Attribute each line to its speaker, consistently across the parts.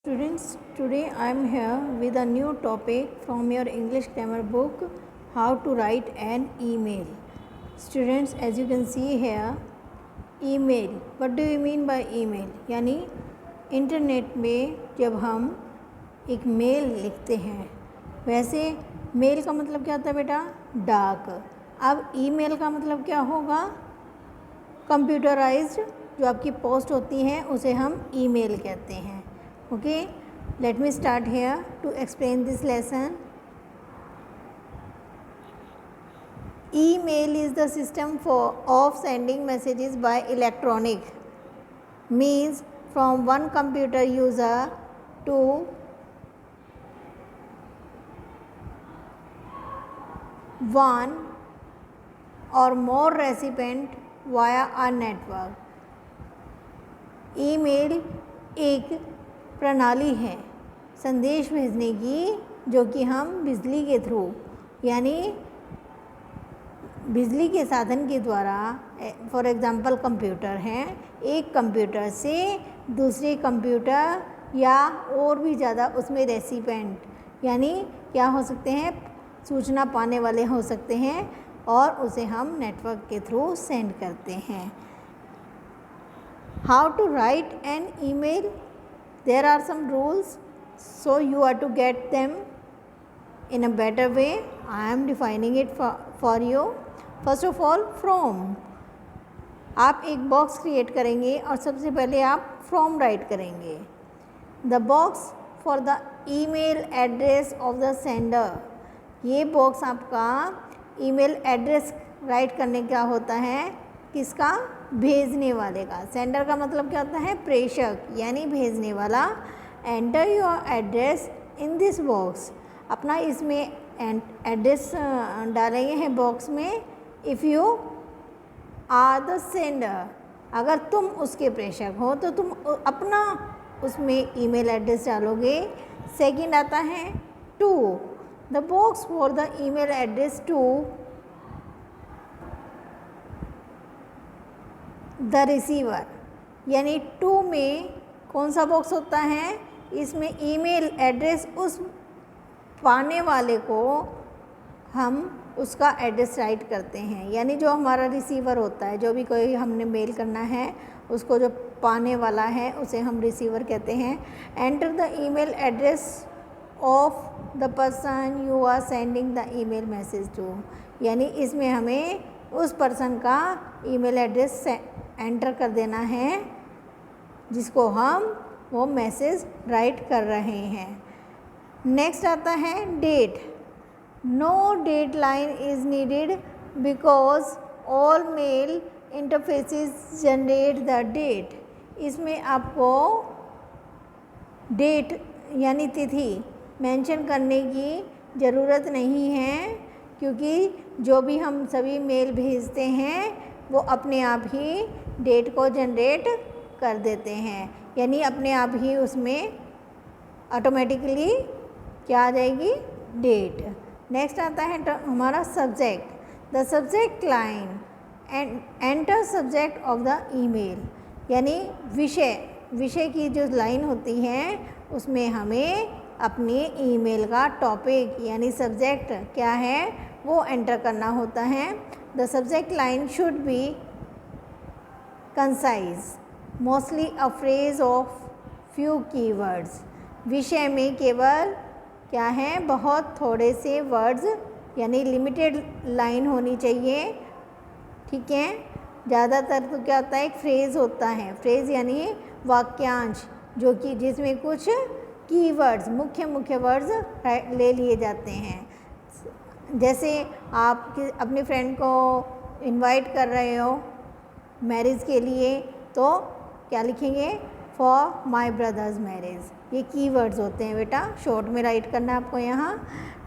Speaker 1: Students, today I am here with a new topic from your English grammar book, How to Write an Email. Students, as you can see here, email. What do you mean by email? यानी internet में जब हम एक mail लिखते हैं, वैसे mail का मतलब क्या होता है बेटा? डाक। अब ईमेल का मतलब क्या होगा? कंप्यूटराइज्ड जो आपकी पोस्ट होती है उसे हम ईमेल कहते हैं। Okay, let me start here to explain this lesson. Email is the system of sending messages by electronic means from one computer user to one or more recipient via a network. Email एक प्रणाली है संदेश भेजने की, जो कि हम बिजली के थ्रू यानी बिजली के साधन के द्वारा, फॉर एग्ज़ाम्पल कंप्यूटर हैं, एक कंप्यूटर से दूसरे कंप्यूटर या और भी ज़्यादा उसमें रेसिपेंट यानी क्या हो सकते हैं, सूचना पाने वाले हो सकते हैं, और उसे हम नेटवर्क के थ्रू सेंड करते हैं। How to write an email? There are some rules, so you are to get them in a better way. I am defining it for you. First of all, from. आप एक box create करेंगे और सबसे पहले आप from right करेंगे। The box for the email address of the sender. ये box आपका ईमेल एड्रेस राइट करने का होता है, किसका? भेजने वाले का। सेंडर का मतलब क्या होता है? प्रेषक यानी भेजने वाला। Enter your address in this box. अपना इसमें एड्रेस डालेंगे हैं बॉक्स में। If you are the sender, अगर तुम उसके प्रेषक हो तो तुम अपना उसमें ईमेल एड्रेस डालोगे। सेकंड आता है to, the box for the email address to the receiver, यानी टू में कौन सा बॉक्स होता है? इसमें ईमेल एड्रेस उस पाने वाले को हम उसका एड्रेस राइट करते हैं, यानी जो हमारा रिसीवर होता है, जो भी कोई हमने मेल करना है उसको जो पाने वाला है उसे हम रिसीवर कहते हैं। Enter the email address of the person you are sending the email message to, यानी इसमें हमें उस पर्सन का ईमेल एड्रेस एंटर कर देना है जिसको हम वो मैसेज राइट कर रहे हैं। नेक्स्ट आता है date. No deadline is needed because all mail interfaces generate the date. इसमें आपको डेट यानी तिथि मेंशन करने की ज़रूरत नहीं है, क्योंकि जो भी हम सभी मेल भेजते हैं वो अपने आप ही डेट को जनरेट कर देते हैं, यानी अपने आप ही उसमें ऑटोमेटिकली क्या आ जाएगी? डेट। नेक्स्ट आता है हमारा subject. The subject line and enter subject of the email, यानी विषय की जो लाइन होती है उसमें हमें अपनी ईमेल का टॉपिक यानी सब्जेक्ट क्या है वो एंटर करना होता है। The subject line should be concise, mostly a phrase of few keywords. विषय में केवल क्या है? बहुत थोड़े से वर्ड्स यानी लिमिटेड लाइन होनी चाहिए, ठीक है। ज़्यादातर तो क्या होता है? एक फ्रेज़ होता है। फ्रेज़ यानी वाक्यांश, जो कि जिसमें कुछ कीवर्ड्स मुख्य वर्ड्स ले लिए जाते हैं। जैसे आप अपने फ्रेंड को इनवाइट कर रहे हो मैरिज के लिए, तो क्या लिखेंगे? For my brothers marriage. ये कीवर्ड्स होते हैं बेटा, शॉर्ट में राइट करना है आपको यहाँ।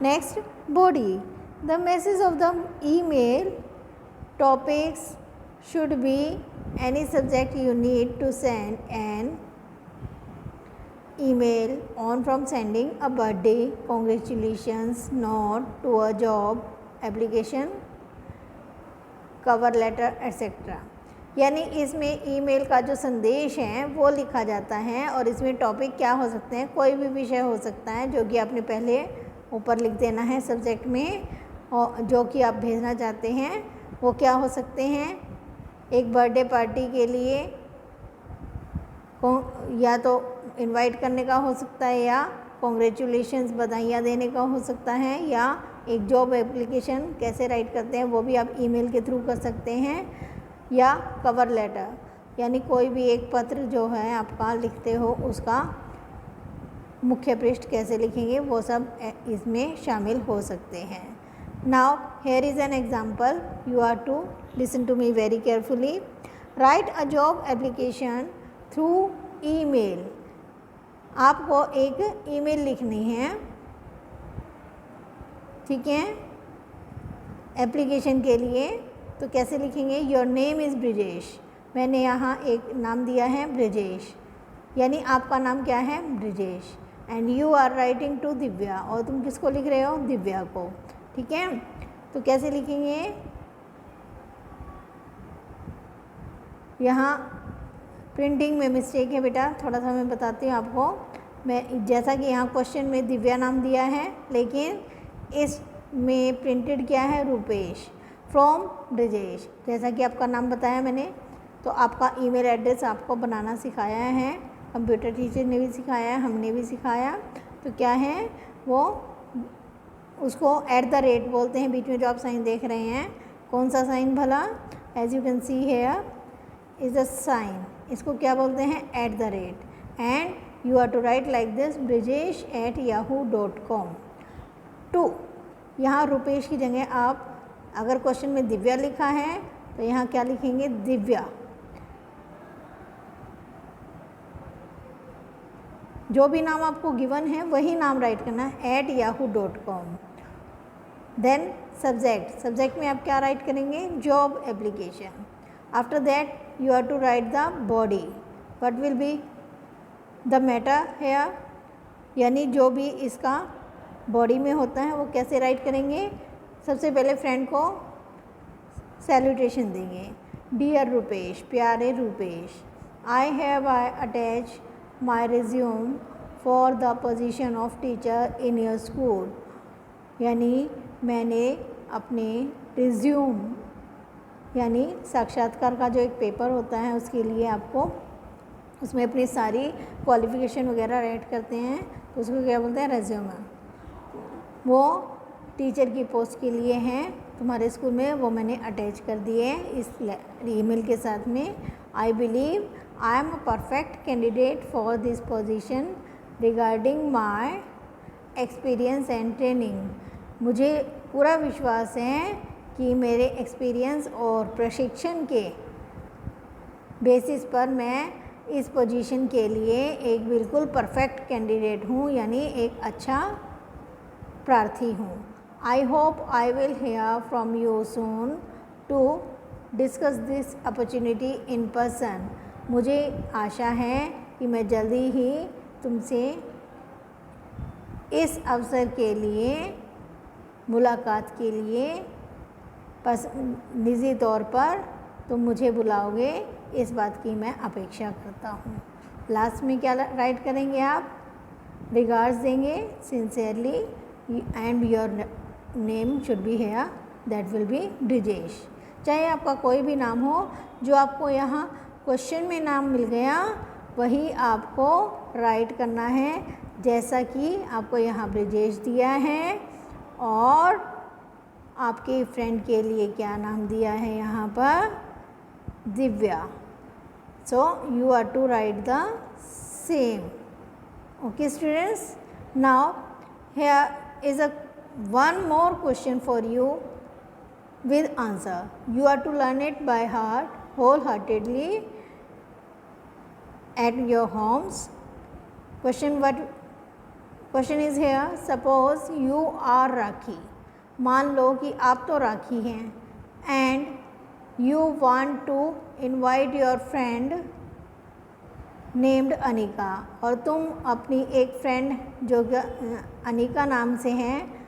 Speaker 1: Next body. The message of the email topics should be any subject you need to send an email on from sending a birthday congratulations note to a job application cover letter etc. यानी इसमें email का जो संदेश है वो लिखा जाता है और इसमें टॉपिक क्या हो सकते हैं, कोई भी विषय हो सकता है जो कि आपने पहले ऊपर लिख देना है सब्जेक्ट में, और जो कि आप भेजना चाहते हैं वो क्या हो सकते हैं। एक बर्थडे पार्टी के लिए या तो इनवाइट करने का हो सकता है, या कॉन्ग्रेचुलेशंस बधाइयाँ देने का हो सकता है, या एक जॉब एप्लीकेशन कैसे राइट करते हैं वो भी आप ईमेल के थ्रू कर सकते हैं, या कवर लेटर यानी कोई भी एक पत्र जो है आपका लिखते हो उसका मुख्य पृष्ठ कैसे लिखेंगे वो सब इसमें शामिल हो सकते हैं। Now here is an example, you are to listen to me very carefully. Write a job application through email. आपको एक ईमेल लिखनी है, ठीक है, एप्लीकेशन के लिए। तो कैसे लिखेंगे, योर नेम इज़ ब्रिजेश, मैंने यहाँ एक नाम दिया है ब्रिजेश, यानी आपका नाम क्या है Brijesh, and you are writing to Divya, और तुम किसको लिख रहे हो, दिव्या को, ठीक है। तो कैसे लिखेंगे, यहाँ प्रिंटिंग में मिस्टेक है बेटा, थोड़ा सा मैं बताती हूँ आपको। मैं जैसा कि यहाँ क्वेश्चन में दिव्या नाम दिया है, लेकिन इसमें प्रिंटेड क्या है, रुपेश फ्रॉम ब्रिजेश, जैसा कि आपका नाम बताया मैंने। तो आपका ईमेल एड्रेस आपको बनाना सिखाया है, कंप्यूटर टीचर ने भी सिखाया है, हमने भी सिखाया। तो क्या है वो, उसको @ बोलते हैं, बीच में जो आप साइन देख रहे हैं, कौन सा साइन भला, as you can see here is a sign, इसको क्या बोलते हैं, @ and you are to write like this, brijesh@yahoo.com। 2 यहाँ रुपेश की जगह आप, अगर क्वेश्चन में दिव्या लिखा है तो यहाँ क्या लिखेंगे, दिव्या, जो भी नाम आपको गिवन है वही नाम राइट करना है, @yahoo.com। देन सब्जेक्ट में आप क्या राइट करेंगे, job application. After that you are to write the body, what will be the matter here, यानी जो भी इसका बॉडी में होता है वो कैसे राइट करेंगे। सबसे पहले फ्रेंड को सैल्यूटेशन देंगे, डियर रुपेश, प्यारे Rupesh, I have attach my resume for the position of teacher in your school, यानी मैंने अपने रिज्यूम यानी साक्षात्कार का जो एक पेपर होता है उसके लिए आपको उसमें अपनी सारी क्वालिफ़िकेशन वगैरह राइट करते हैं, तो उसको क्या बोलते हैं, रेज्यूमे। वो टीचर की पोस्ट के लिए हैं तुम्हारे स्कूल में, वो मैंने अटैच कर दिए इस ईमेल के साथ में। I believe I am a perfect candidate for this position regarding my experience and training, मुझे पूरा विश्वास है कि मेरे एक्सपीरियंस और प्रशिक्षण के बेसिस पर मैं इस पोजीशन के लिए एक बिल्कुल परफेक्ट कैंडिडेट हूँ, यानी एक अच्छा प्रार्थी हूँ। I hope I will hear from you soon to discuss this opportunity in person, मुझे आशा है कि मैं जल्दी ही तुमसे इस अवसर के लिए, मुलाकात के लिए निजी तौर पर तुम मुझे बुलाओगे, इस बात की मैं अपेक्षा करता हूँ। लास्ट में क्या राइट करेंगे आप, रिगार्ड्स देंगे sincerely and your name should be here, that will be Brijesh. चाहे आपका कोई भी नाम हो, जो आपको यहाँ क्वेश्चन में नाम मिल गया वही आपको राइट करना है, जैसा कि आपको यहाँ ब्रिजेश दिया है, और आपके फ्रेंड के लिए क्या नाम दिया है यहाँ पर, Divya. So you are to write the same. Okay students, now here is a one more question for you with answer. You are to learn it by heart wholeheartedly at your homes. Question is here, suppose you are Rakhi, मान लो कि आप तो राखी हैं, and you want to invite your friend named Anika, और तुम अपनी एक friend जो अनिका नाम से हैं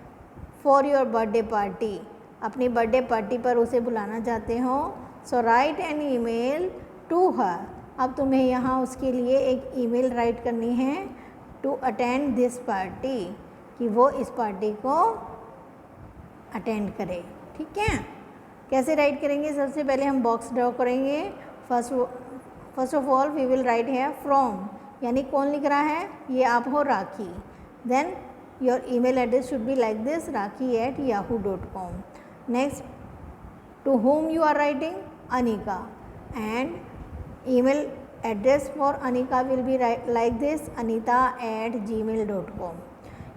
Speaker 1: फॉर योर बर्थडे पार्टी, अपनी बर्थडे पार्टी पर उसे बुलाना चाहते हो, so write an email to her. अब तुम्हें यहाँ उसके लिए एक ईमेल राइट करनी है टू अटेंड दिस पार्टी, कि वो इस पार्टी को अटेंड करे। ठीक है, कैसे राइट करेंगे? सबसे पहले हम बॉक्स ड्रॉ करेंगे। First of all we will write है फ्रॉम, यानी कौन लिख रहा है? ये आप हो, Rakhi. Then your email address should be like this, rakhi@yahoo.com. Next, to whom you are writing? Anika. And email address for Anika will be like this, anita@gmail.com.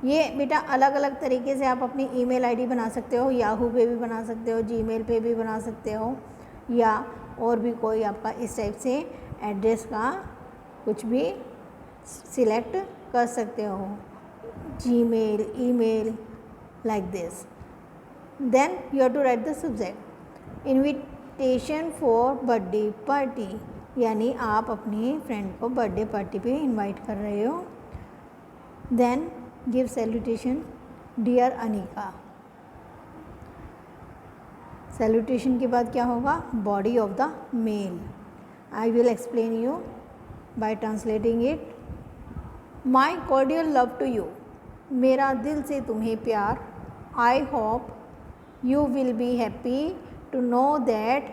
Speaker 1: ये बेटा अलग अलग तरीके से आप अपनी ईमेल आईडी बना सकते हो, याहू पे भी बना सकते हो, जीमेल पे भी बना सकते हो, या और भी कोई आपका इस टाइप से एड्रेस का कुछ भी सिलेक्ट कर सकते हो, Gmail, email, like this. Then you have to write the subject invitation for birthday party, यानी आप अपनी फ्रेंड को बर्थडे पार्टी पे इनवाइट कर रहे हो. Then give salutation, dear Anika. Salutation के बाद क्या होगा? Body of the mail. I will explain you by translating it. My cordial love to you. मेरा दिल से तुम्हें प्यार. I hope you will be happy to know that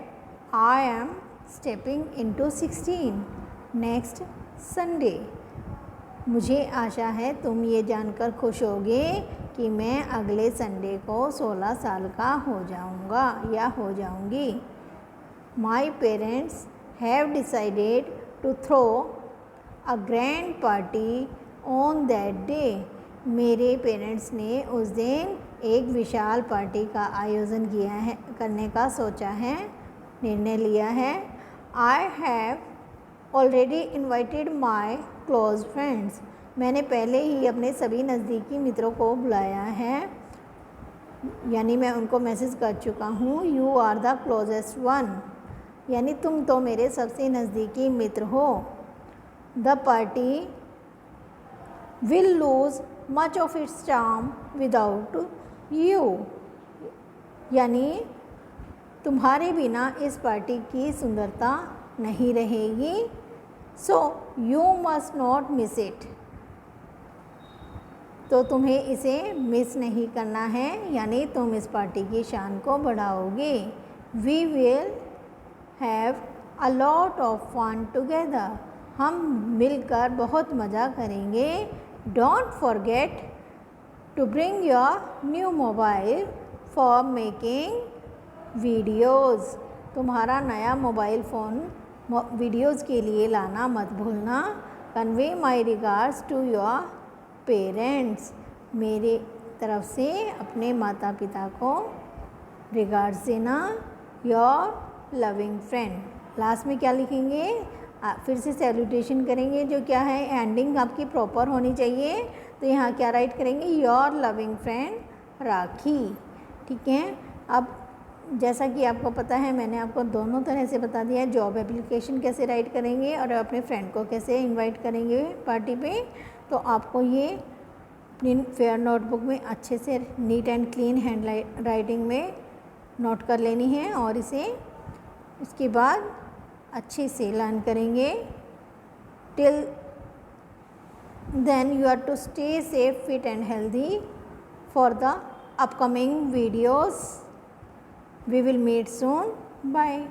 Speaker 1: I am stepping into 16 next Sunday. मुझे आशा है तुम ये जानकर खुश होगे कि मैं अगले संडे को 16 साल का हो जाऊंगा या हो जाऊंगी. My parents have decided to throw a grand party on that day. मेरे पेरेंट्स ने उस दिन एक विशाल पार्टी का आयोजन किया है, करने का सोचा है, निर्णय लिया है. I have already invited my close friends. मैंने पहले ही अपने सभी नज़दीकी मित्रों को बुलाया है, यानी मैं उनको मैसेज कर चुका हूँ. You are the closest one, यानी तुम तो मेरे सबसे नज़दीकी मित्र हो. The party will lose much of its charm without you, यानी तुम्हारे बिना इस पार्टी की सुंदरता नहीं रहेगी. So you must not miss it, तो तुम्हें इसे मिस नहीं करना है, यानी तुम इस पार्टी की शान को बढ़ाओगे. We will have a lot of fun together, हम मिलकर बहुत मज़ा करेंगे. Don't forget to bring your new mobile for making videos. तुम्हारा नया मोबाइल फ़ोन वीडियोज़ के लिए लाना मत भूलना. Convey my regards to your parents. मेरे तरफ से अपने माता पिता को रिगार्ड्स देना. Your loving friend. लास्ट में क्या लिखेंगे? फिर से सैल्यूटेशन करेंगे, जो क्या है एंडिंग आपकी प्रॉपर होनी चाहिए. तो यहाँ क्या राइट करेंगे? योर लविंग फ्रेंड राखी. ठीक है, अब जैसा कि आपको पता है, मैंने आपको दोनों तरह से बता दिया है, जॉब एप्लीकेशन कैसे राइट करेंगे और अपने फ्रेंड को कैसे इनवाइट करेंगे पार्टी पे. तो आपको ये अपनी फेयर नोटबुक में अच्छे से neat and clean hand writing में नोट कर लेनी है, और इसे उसके बाद अच्छे से लर्न करेंगे. Till then you have to stay safe, fit and healthy for the upcoming videos. We will meet soon. Bye.